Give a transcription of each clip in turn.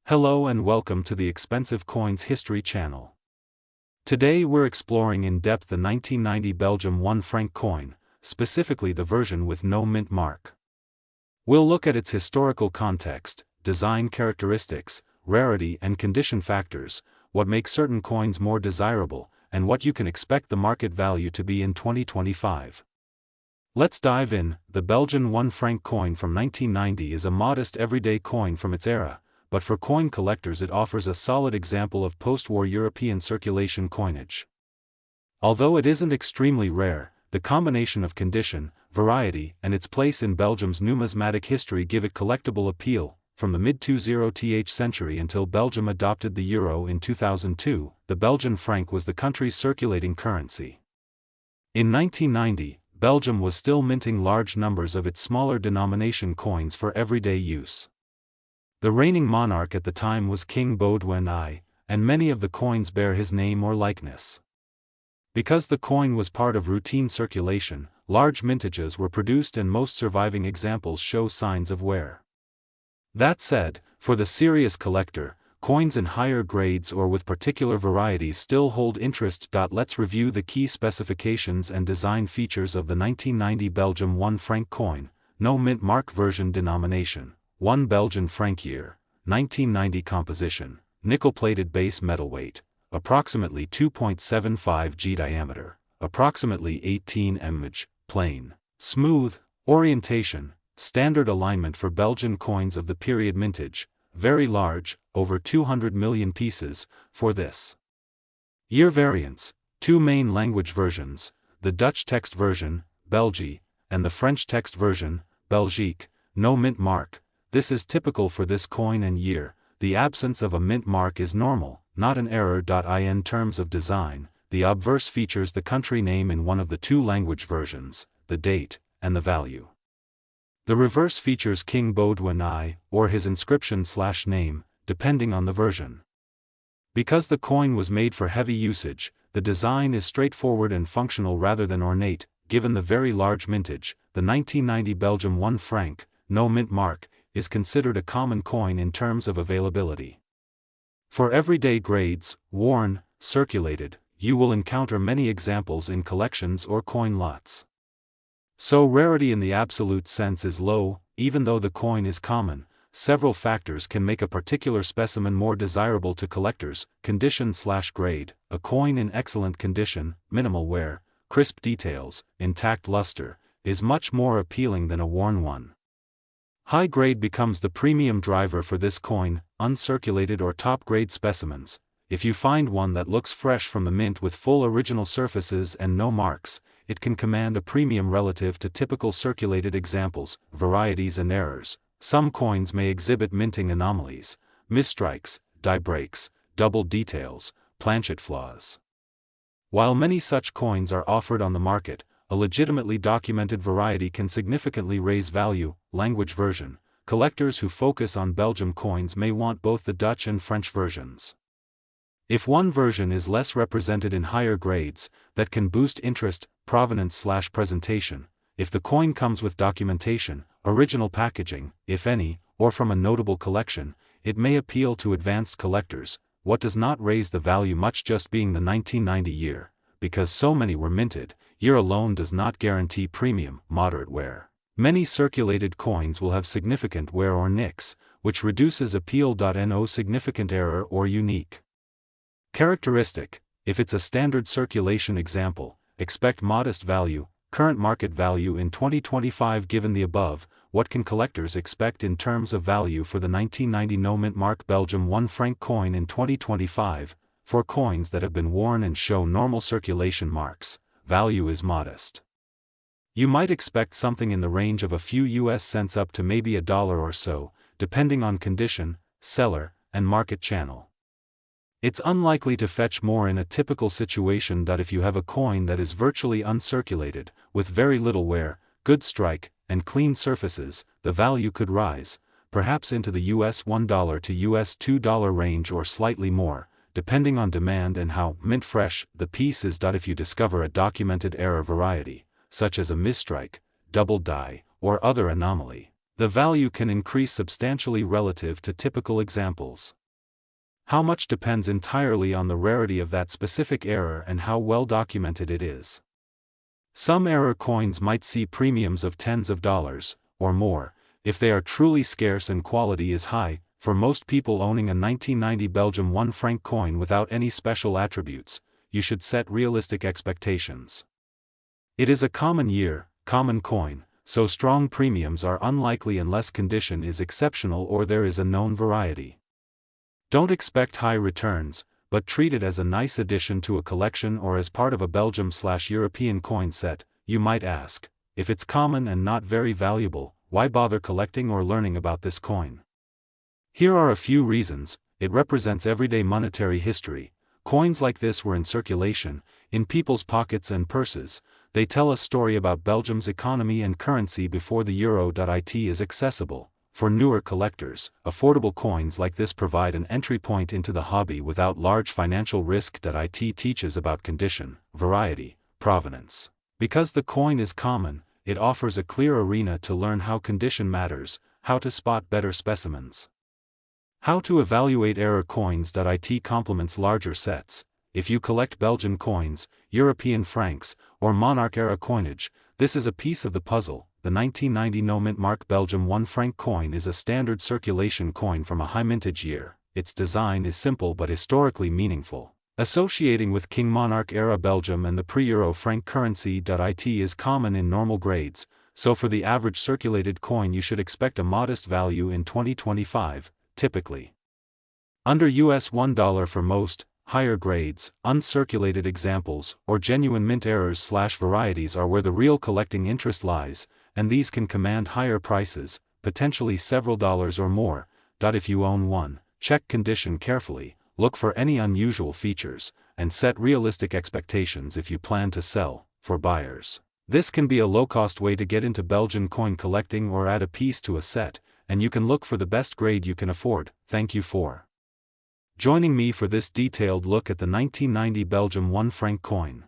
Hello and welcome to the Expensive Coins History channel. Today we're exploring in depth the 1990 Belgium 1 franc coin, specifically the version with no mint mark. We'll look at its historical context, design characteristics, rarity and condition factors, what makes certain coins more desirable, and what you can expect the market value to be in 2025. Let's dive in. The Belgian 1 franc coin from 1990 is a modest everyday coin from its era, but for coin collectors it offers a solid example of post-war European circulation coinage. Although it isn't extremely rare, the combination of condition, variety, and its place in Belgium's numismatic history give it collectible appeal. From the mid-20th century until Belgium adopted the euro in 2002, the Belgian franc was the country's circulating currency. In 1990, Belgium was still minting large numbers of its smaller denomination coins for everyday use. The reigning monarch at the time was King Baudouin I, and many of the coins bear his name or likeness. Because the coin was part of routine circulation, large mintages were produced and most surviving examples show signs of wear. That said, for the serious collector, coins in higher grades or with particular varieties still hold interest. Let's review the key specifications and design features of the 1990 Belgium 1 franc coin. No mint mark version denomination. 1 Belgian franc year, 1990 composition, nickel-plated base metal weight, approximately 2.75 g diameter, approximately 18 mm, plain, smooth, orientation, standard alignment for Belgian coins of the period mintage, very large, over 200 million pieces, for this year. Variants, 2 main language versions, the Dutch text version, België, and the French text version, Belgique, no mint mark. This is typical for this coin and year. The absence of a mint mark is normal, not an error. In terms of design, the obverse features the country name in one of the 2 language versions, the date, and the value. The reverse features King Baudouin I, or his inscription/name, depending on the version. Because the coin was made for heavy usage, the design is straightforward and functional rather than ornate. Given the very large mintage, the 1990 Belgium 1 franc, no mint mark, is considered a common coin in terms of availability. For everyday grades, worn, circulated, you will encounter many examples in collections or coin lots. So rarity in the absolute sense is low. Even though the coin is common, several factors can make a particular specimen more desirable to collectors. Condition/grade, a coin in excellent condition, minimal wear, crisp details, intact luster, is much more appealing than a worn one. High grade becomes the premium driver for this coin. Uncirculated or top-grade specimens, if you find one that looks fresh from the mint with full original surfaces and no marks, it can command a premium relative to typical circulated examples. Varieties and errors, some coins may exhibit minting anomalies, misstrikes, die breaks, double details, planchet flaws. While many such coins are offered on the market, a legitimately documented variety can significantly raise value. Language version, collectors who focus on Belgium coins may want both the Dutch and French versions. If one version is less represented in higher grades, that can boost interest. Provenance/presentation, if the coin comes with documentation, original packaging, if any, or from a notable collection, it may appeal to advanced collectors. What does not raise the value much? Just being the 1990 year, because so many were minted, year alone does not guarantee premium. Moderate wear, many circulated coins will have significant wear or nicks, which reduces appeal. No significant error or unique characteristic, if it's a standard circulation example, expect modest value. Current market value in 2025. Given the above, what can collectors expect in terms of value for the 1990 no mint mark Belgium 1 franc coin in 2025? For coins that have been worn and show normal circulation marks, value is modest. You might expect something in the range of a few US cents up to maybe $1 or so, depending on condition, seller, and market channel. It's unlikely to fetch more in a typical situation. If you have a coin that is virtually uncirculated, with very little wear, good strike, and clean surfaces, the value could rise, perhaps into the US $1 to US $2 range or slightly more, depending on demand and how mint fresh the piece is. If you discover a documented error variety, such as a misstrike, double die, or other anomaly, The value can increase substantially relative to typical examples. How much depends entirely on the rarity of that specific error and how well documented it is. Some error coins might see premiums of tens of dollars, or more, if they are truly scarce and quality is high. For most people owning a 1990 Belgium 1 franc coin without any special attributes, you should set realistic expectations. It is a common coin, so strong premiums are unlikely unless condition is exceptional or there is a known variety. Don't expect high returns, but treat it as a nice addition to a collection or as part of a Belgium/European coin set. You might ask, if it's common and not very valuable, why bother collecting or learning about this coin? Here are a few reasons. It represents everyday monetary history. Coins like this were in circulation, in people's pockets and purses. They tell a story about Belgium's economy and currency before the euro. It is accessible. For newer collectors, affordable coins like this provide an entry point into the hobby without large financial risk. It teaches about condition, variety, provenance. Because the coin is common, it offers a clear arena to learn how condition matters, how to spot better specimens. How to evaluate error coins. It complements larger sets. If you collect Belgian coins, European francs, or monarch-era coinage, this is a piece of the puzzle. The 1990 no-mint mark Belgium 1 franc coin is a standard circulation coin from a high mintage year. Its design is simple but historically meaningful, associating with King monarch-era Belgium and the pre-euro franc currency. It is common in normal grades, so for the average circulated coin you should expect a modest value in 2025. Typically under US $1 for most, higher grades, uncirculated examples, or genuine mint errors/varieties are where the real collecting interest lies, and these can command higher prices, potentially several dollars or more. If you own one, check condition carefully, look for any unusual features, and set realistic expectations if you plan to sell. For buyers, this can be a low-cost way to get into Belgian coin collecting or add a piece to a set, and you can look for the best grade you can afford. Thank you for joining me for this detailed look at the 1990 Belgium 1 franc coin.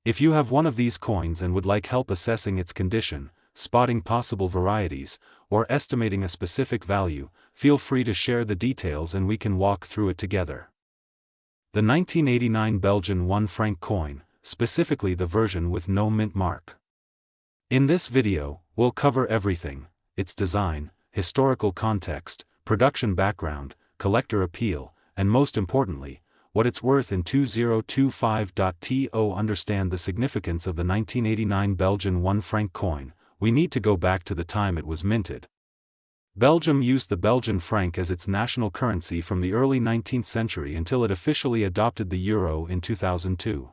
If you have one of these coins and would like help assessing its condition, spotting possible varieties, or estimating a specific value, feel free to share the details and we can walk through it together. The 1989 Belgian 1 franc coin, specifically the version with no mint mark. In this video, we'll cover everything: its design, historical context, production background, collector appeal, and most importantly, what it's worth in 2025. To understand the significance of the 1989 Belgian 1 franc coin, we need to go back to the time it was minted. Belgium used the Belgian franc as its national currency from the early 19th century until it officially adopted the euro in 2002.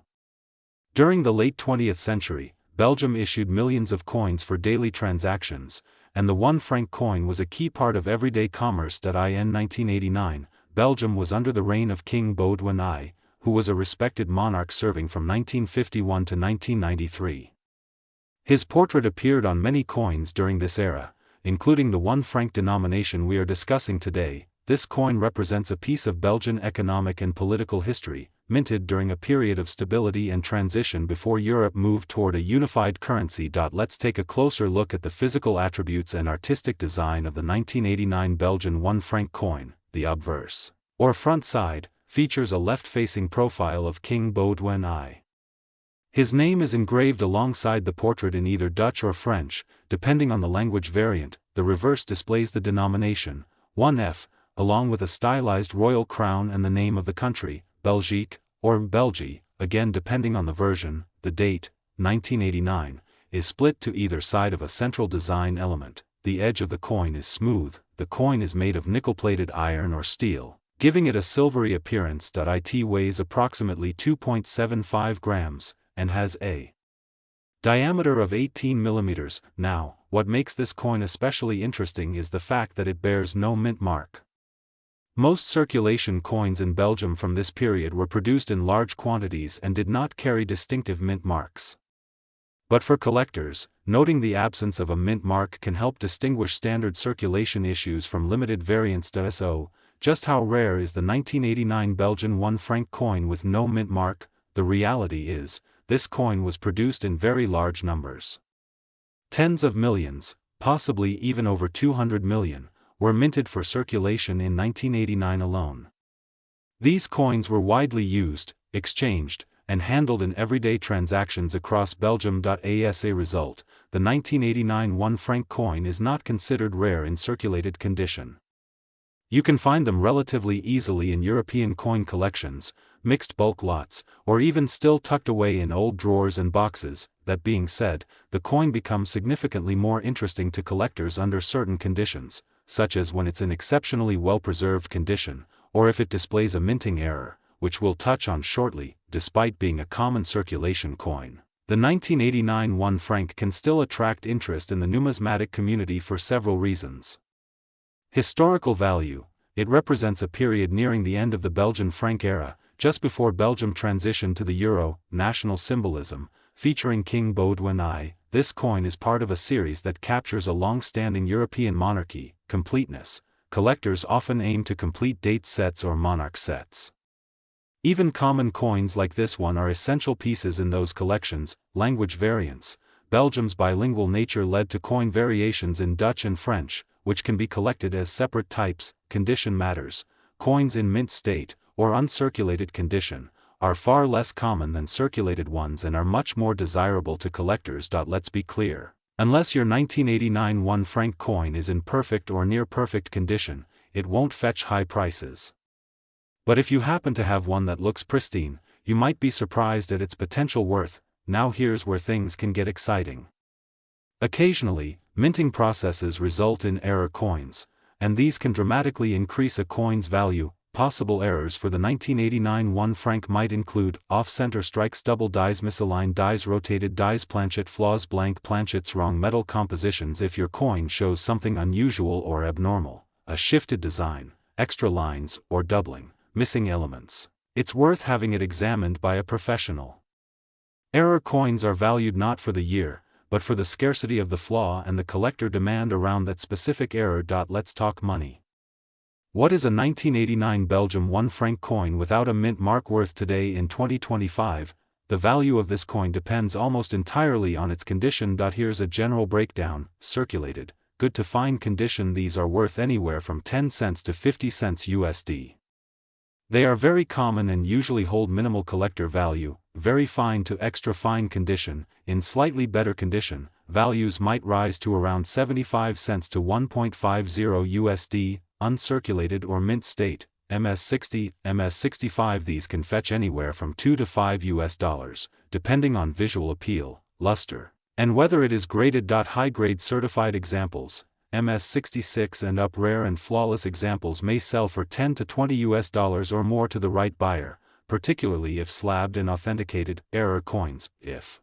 During the late 20th century, Belgium issued millions of coins for daily transactions, and the 1 franc coin was a key part of everyday commerce. In 1989, Belgium was under the reign of King Baudouin I, who was a respected monarch serving from 1951 to 1993. His portrait appeared on many coins during this era, including the 1 franc denomination we are discussing today. This coin represents a piece of Belgian economic and political history, minted during a period of stability and transition before Europe moved toward a unified currency. Let's take a closer look at the physical attributes and artistic design of the 1989 Belgian 1 franc coin. The obverse, or front side, features a left-facing profile of King Baudouin I. His name is engraved alongside the portrait in either Dutch or French, depending on the language variant. The reverse displays the denomination, 1F, along with a stylized royal crown and the name of the country, Belgique, or Belgie, again depending on the version. The date, 1989, is split to either side of a central design element. The edge of the coin is smooth. The coin is made of nickel-plated iron or steel, giving it a silvery appearance. It weighs approximately 2.75 grams, and has a diameter of 18 millimeters. Now, what makes this coin especially interesting is the fact that it bears no mint mark. Most circulation coins in Belgium from this period were produced in large quantities and did not carry distinctive mint marks. But for collectors, noting the absence of a mint mark can help distinguish standard circulation issues from limited variants. So, just how rare is the 1989 Belgian 1 franc coin with no mint mark? The reality is, this coin was produced in very large numbers. Tens of millions, possibly even over 200 million, were minted for circulation in 1989 alone. These coins were widely used, exchanged, and handled in everyday transactions across Belgium. As a result, the 1989 1 franc coin is not considered rare in circulated condition. You can find them relatively easily in European coin collections, mixed bulk lots, or even still tucked away in old drawers and boxes. That being said, the coin becomes significantly more interesting to collectors under certain conditions, such as when it's in exceptionally well-preserved condition, or if it displays a minting error, which we'll touch on shortly. Despite being a common circulation coin, the 1989 1 franc can still attract interest in the numismatic community for several reasons. Historical value: it represents a period nearing the end of the Belgian franc era, just before Belgium transitioned to the euro. National symbolism: featuring King Baudouin I, this coin is part of a series that captures a long-standing European monarchy. Completeness: collectors often aim to complete date sets or monarch sets. Even common coins like this one are essential pieces in those collections. Language variants: Belgium's bilingual nature led to coin variations in Dutch and French, which can be collected as separate types. Condition matters: coins in mint state, or uncirculated condition, are far less common than circulated ones and are much more desirable to collectors. Let's be clear, unless your 1989 1 franc coin is in perfect or near perfect condition, it won't fetch high prices. But if you happen to have one that looks pristine, you might be surprised at its potential worth. Now here's where things can get exciting. Occasionally, minting processes result in error coins, and these can dramatically increase a coin's value. Possible errors for the 1989 1 franc might include off-center strikes, double dies, misaligned dies, rotated dies, planchet flaws, blank planchets, wrong metal compositions. If your coin shows something unusual or abnormal, a shifted design, extra lines, or doubling, missing elements, it's worth having it examined by a professional. Error coins are valued not for the year, but for the scarcity of the flaw and the collector demand around that specific error. Let's talk money. What is a 1989 Belgium 1 franc coin without a mint mark worth today in 2025? The value of this coin depends almost entirely on its condition. Here's a general breakdown. Circulated, good to fine condition: these are worth anywhere from 10 cents to 50 cents USD. They are very common and usually hold minimal collector value. Very fine to extra fine condition: in slightly better condition, values might rise to around 75 cents to 1.50 USD. Uncirculated or mint state, MS60, MS65, these can fetch anywhere from $2 to $5 US, depending on visual appeal, luster, and whether it is graded. High-grade certified examples, MS66 and up, rare and flawless examples may sell for $10 to $20 US or more to the right buyer, particularly if slabbed and authenticated. Error coins: if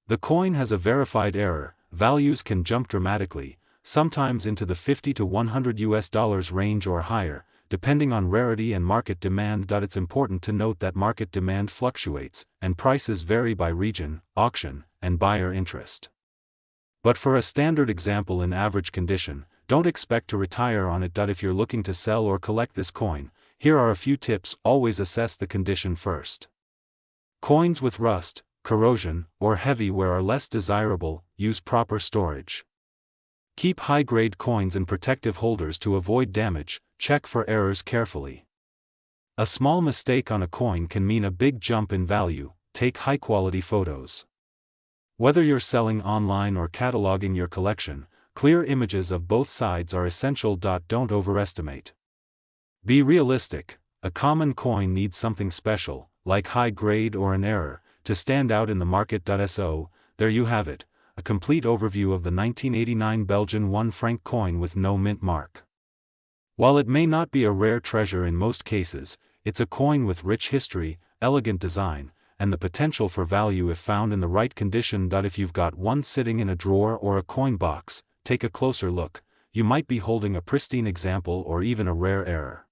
the coin has a verified error, values can jump dramatically, sometimes into the $50 to $100 US range or higher, depending on rarity and market demand. It's important to note that market demand fluctuates, and prices vary by region, auction, and buyer interest. But for a standard example in average condition, don't expect to retire on it. If you're looking to sell or collect this coin, here are a few tips. Always assess the condition first. Coins with rust, corrosion, or heavy wear are less desirable. Use proper storage. Keep high-grade coins in protective holders to avoid damage. Check for errors carefully. A small mistake on a coin can mean a big jump in value. Take high-quality photos. Whether you're selling online or cataloging your collection, clear images of both sides are essential. Don't overestimate. Be realistic. A common coin needs something special, like high grade or an error, to stand out in the market. So, there you have it, a complete overview of the 1989 Belgian 1 franc coin with no mint mark. While it may not be a rare treasure in most cases, it's a coin with rich history, elegant design, and the potential for value if found in the right condition. If you've got one sitting in a drawer or a coin box, take a closer look. You might be holding a pristine example or even a rare error.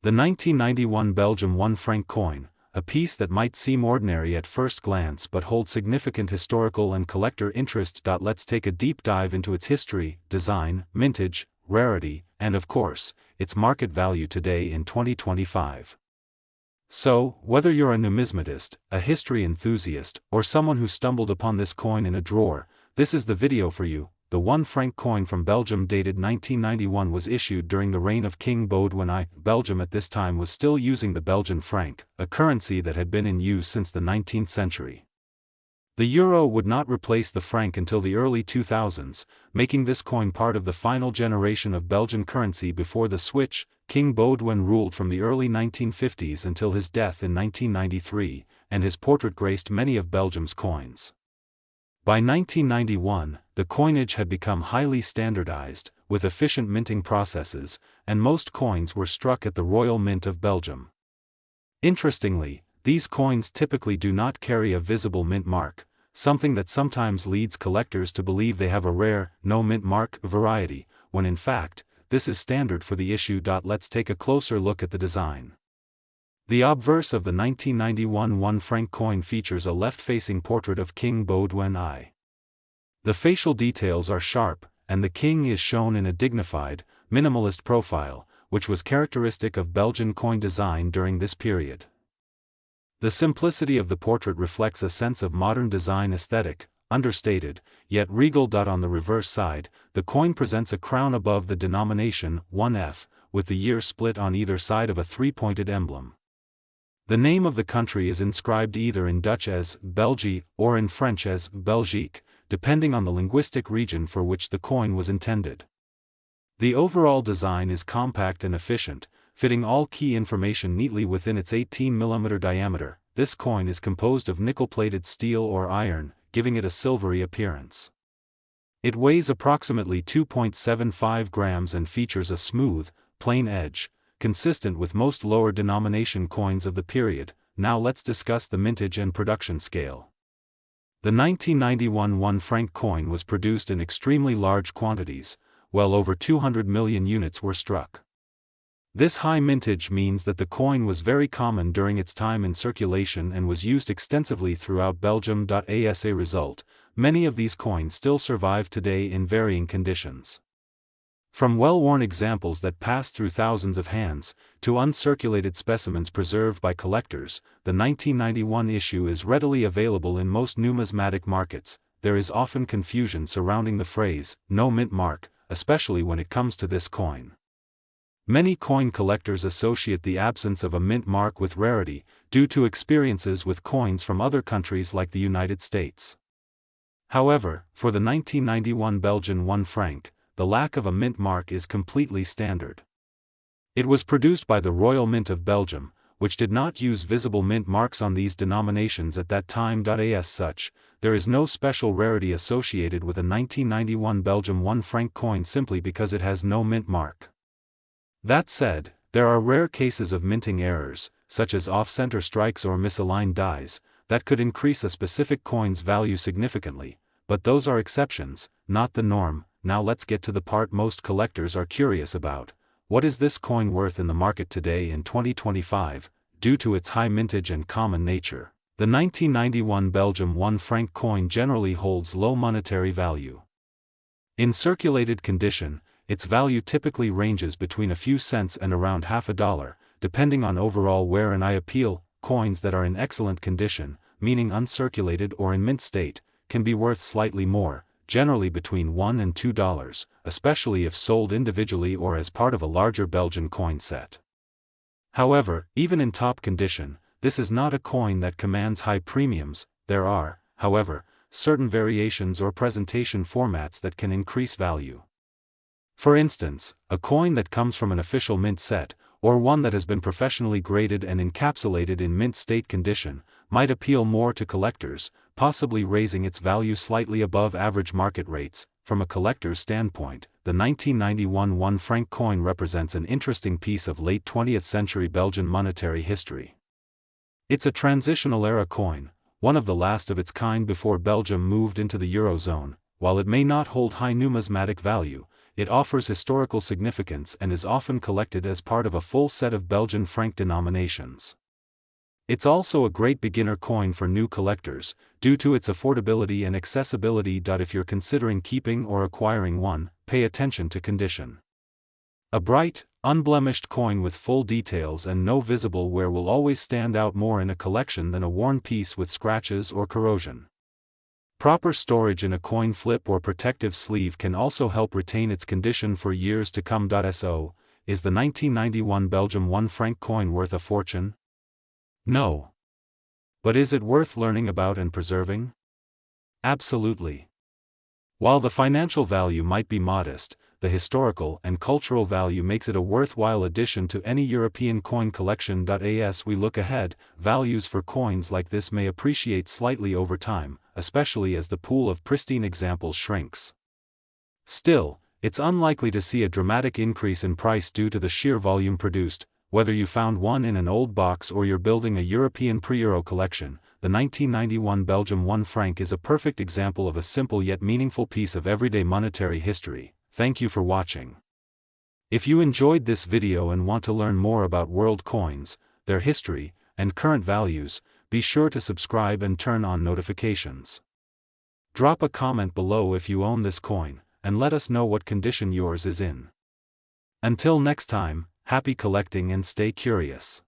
The 1991 Belgium 1 franc coin, a piece that might seem ordinary at first glance but holds significant historical and collector interest. Let's take a deep dive into its history, design, mintage, rarity, and of course, its market value today in 2025. So, whether you're a numismatist, a history enthusiast, or someone who stumbled upon this coin in a drawer, this is the video for you. the 1 franc coin from Belgium dated 1991 was issued during the reign of King Baudouin I. Belgium at this time was still using the Belgian franc, a currency that had been in use since the 19th century. The euro would not replace the franc until the early 2000s, making this coin part of the final generation of Belgian currency before the switch. King Baudouin ruled from the early 1950s until his death in 1993, and his portrait graced many of Belgium's coins. By 1991, the coinage had become highly standardized, with efficient minting processes, and most coins were struck at the Royal Mint of Belgium. Interestingly, these coins typically do not carry a visible mint mark, something that sometimes leads collectors to believe they have a rare, no mint mark variety, when in fact, this is standard for the issue. Let's take a closer look at the design. The obverse of the 1991 1 franc coin features a left-facing portrait of King Baudouin I. The facial details are sharp, and the king is shown in a dignified, minimalist profile, which was characteristic of Belgian coin design during this period. The simplicity of the portrait reflects a sense of modern design aesthetic, understated, yet regal. On the reverse side, the coin presents a crown above the denomination, 1F, with the year split on either side of a three-pointed emblem. The name of the country is inscribed either in Dutch as België or in French as Belgique, depending on the linguistic region for which the coin was intended. The overall design is compact and efficient, fitting all key information neatly within its 18mm diameter. This coin is composed of nickel-plated steel or iron, giving it a silvery appearance. It weighs approximately 2.75 grams and features a smooth, plain edge, consistent with most lower denomination coins of the period. Now let's discuss the mintage and production scale. The 1991 1 franc coin was produced in extremely large quantities, well over 200 million units were struck. This high mintage means that the coin was very common during its time in circulation and was used extensively throughout Belgium. As a result, many of these coins still survive today in varying conditions. From well-worn examples that pass through thousands of hands, to uncirculated specimens preserved by collectors, the 1991 issue is readily available in most numismatic markets. There is often confusion surrounding the phrase, no mint mark, especially when it comes to this coin. Many coin collectors associate the absence of a mint mark with rarity, due to experiences with coins from other countries like the United States. However, for the 1991 Belgian 1 franc, the lack of a mint mark is completely standard. It was produced by the Royal Mint of Belgium, which did not use visible mint marks on these denominations at that time. As such, there is no special rarity associated with a 1991 Belgium 1 franc coin simply because it has no mint mark. That said, there are rare cases of minting errors, such as off-center strikes or misaligned dies, that could increase a specific coin's value significantly, but those are exceptions, not the norm. Now let's get to the part most collectors are curious about. What is this coin worth in the market today in 2025, due to its high mintage and common nature? The 1991 Belgium 1 franc coin generally holds low monetary value. In circulated condition, its value typically ranges between a few cents and around $0.50, depending on overall wear and appeal. Coins that are in excellent condition, meaning uncirculated or in mint state, can be worth slightly more, generally between $1 and $2, especially if sold individually or as part of a larger Belgian coin set. However, even in top condition, this is not a coin that commands high premiums. There are, however, certain variations or presentation formats that can increase value. For instance, a coin that comes from an official mint set, or one that has been professionally graded and encapsulated in mint state condition, might appeal more to collectors, possibly raising its value slightly above average market rates. From a collector's standpoint, the 1991 1 franc coin represents an interesting piece of late 20th century Belgian monetary history. It's a transitional era coin, one of the last of its kind before Belgium moved into the Eurozone. While it may not hold high numismatic value, it offers historical significance and is often collected as part of a full set of Belgian franc denominations. It's also a great beginner coin for new collectors, due to its affordability and accessibility. If you're considering keeping or acquiring one, pay attention to condition. A bright, unblemished coin with full details and no visible wear will always stand out more in a collection than a worn piece with scratches or corrosion. Proper storage in a coin flip or protective sleeve can also help retain its condition for years to come. So, is the 1991 Belgium 1 franc coin worth a fortune? No. But is it worth learning about and preserving? Absolutely. While the financial value might be modest, the historical and cultural value makes it a worthwhile addition to any European coin collection. As we look ahead, values for coins like this may appreciate slightly over time, especially as the pool of pristine examples shrinks. Still, it's unlikely to see a dramatic increase in price due to the sheer volume produced. Whether you found one in an old box or you're building a European pre-Euro collection, the 1991 Belgium 1 franc is a perfect example of a simple yet meaningful piece of everyday monetary history. Thank you for watching. If you enjoyed this video and want to learn more about world coins, their history, and current values, be sure to subscribe and turn on notifications. Drop a comment below if you own this coin, and let us know what condition yours is in. Until next time, happy collecting and stay curious.